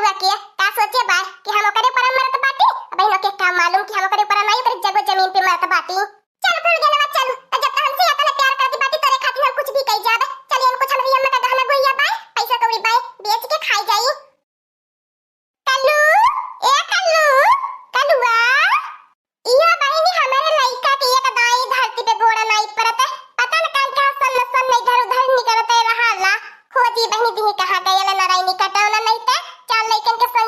बउआ के का सोचे बा कि हम ओकरे पर मरत बाटी। अब इन के का मालूम कि हम ओकरे पर नहीं ओकरे जगह जमीन पे मरत बाटी। चल फूल गेलवा चल, तो जब तक हमसे इतना प्यार करती बाटी तोरे खातिर हम कुछ भी कह जाबे। चल इनको छलवी हम का गहना गोइया बाय पैसा कौड़ी बाय बेच के खाई जाई। कल्लू ए कल्लू कल्लुआ इहो बहिनी हमारे लइका के एक दाई धरती पे घोड़ा नहीं परत है। पता न कान कहां सन सन इधर उधर निकलते रहाला। खोजी बहिनी दी कहां गयल नारायणी कटौना नहीं ते चल लइकन के संग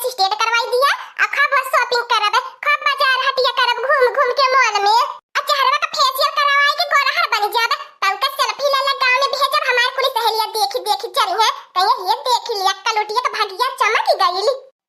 फेस स्टेट करवाई दिया आ खूब शॉपिंग करब खूब बाजार हटिया करब घूम घूम के मॉल में आ चेहरा का फेशियल करवाई के गोरहर बन जाब तब का सेल्फी ले ले गांव में भेजब हमार कुली सहेलिया देखी देखी चली है कहीं ये देख लिया कलोटिया तो भागिया चमक गई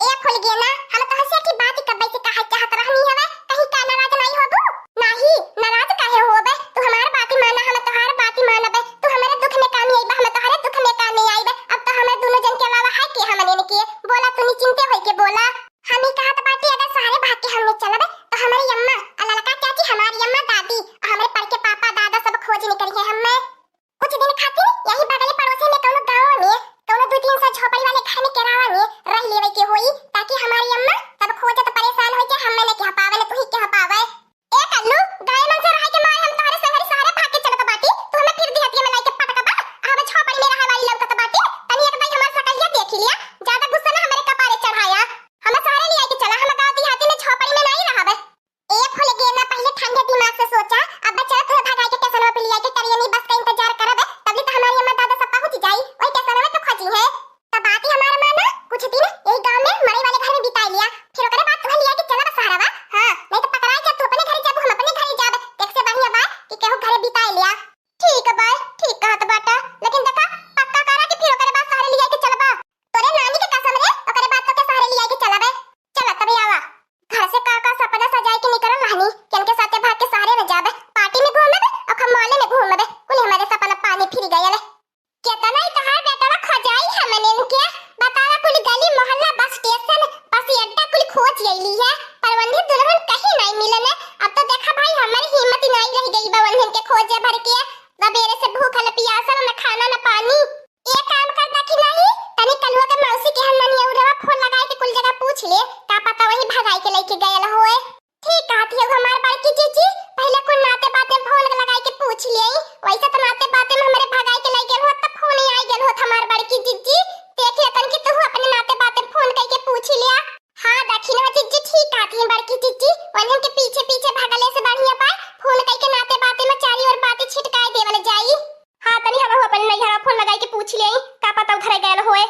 ए खुल गया ना हम तो हंसे की बात कब से कहा चाहत रहनी हवे कहीं का नाराज नहीं होबू नहीं नाराज काहे होबे तू हमार बात माना हम तोहार बात मानबे तू हमारे दुख में काम आईबे हम तोहारे दुख में काम आईबे अब तो हमें दोनों जन के अलावा है के हमने ने किए बोला तू निश्चिंते होई के बोला हमें कहा तो बात अगर सारे भाग के हमने चलबे तो हमारी अम्मा ललका चाची हमारी अम्मा दादी हमारे पर के पापा दादा सब खोज निकली है हमें कुछ दिन खातिर यही बगल पड़ोसी में कोनो गांव में कोनो दो तीन सा झोपड़ी वाले घर में केरावा में रह लेवे के होई ताकि हमारी अम्मा सब खोजत परेशान होई के हमें ने कह पावे न तू ही कह पावे ए कल्लू गाय मन से रह के मार हम तोहरे संगरी सारे भाग के चलत बाटी तू हमें फिर दिहतिया में लाके पटकबा हम झोपड़ी में रहे वाली लौकत बाटी तनी एक भाई हमार सकलिया देख लिया ज्यादा गुस्सा ना हमारे कपारे चढ़ाया हम सारे ले आके चला हम गांव देहाती में झोपड़ी में नहीं रहबे ए खुल गए ना पहले ठंडे दिमाग से सोचा अब बच्चा तो भगाई के स्टेशन पे लिया के करियनी बस का इंतजार करबे तभी तो हमारी अम्मा दादा सब पहुंच जाई वही स्टेशन में तो खोजी है तब बात ही हमारा माना कुछ दिन यही गांव में मरे वाले घर में बिता लिया फिर ओकरे बाद तुम्हें लिया के चला सहारावा हां नहीं तो पकड़ाई जा तू अपने घर जा हम अपने घर जाब एक से बढ़िया बात कि केहू घर बिता लिया ठीक है भाई ठीक कहत बाटा लेकिन देखा पक्का करा कि फिर ओकरे बाद सहारे लिया के चलबा तोरे नानी के कसम रे ओकरे बाद तो के सहारे लिया के चलबे चल तब आवा घर से का सपना सजाए के निकल रहनी किनके साथे भाग के सहारे में जाबे पार्टी में घूमबे और हम मॉल में घूमबे कुल हमारे सपना पानी फिर गया केतना ही तहार बेटा खोजाई हमने इनके बतावा कुल गली मोहल्ला बस स्टेशन बस अड्डा कुल खोज गईली है परवंधी दुल्हन कहीं नहीं मिलने अब तो देखा भाई हमारी हिम्मत नहीं रह गई बवंधन के खोजे भर के सबेरे से भूखल प्यासल न खाना न पानी ये काम करता कि नहीं तनी कलुआ के मौसी के हम ननी उरवा फोन लगाए के कुल जगह पूछ ले का पता वही भगाई के लेके गयल होए ठीक कहती है हमार बड़की जीजी पहले कुल नाते बातें फोन लगाए के पूछ ले वैसे तो नाते बातें में हमारे भगाई के लेके हो तब फोन ही आई गल हो हमार बड़की जीजी देखे तन कि तू अपने नाते बातें फोन करके पूछ लिया हां दक्षिणा जीजी ठीक कहती है बड़की जीजी वनन के पीछे पीछे भागले से बढ़िया पाए फोन करके नाते बातें में चारी और बातें छिटकाए देवल जाई हां तनी हम अपन नैहरा फोन लगाए के पूछ ले का पता उधर गयल होए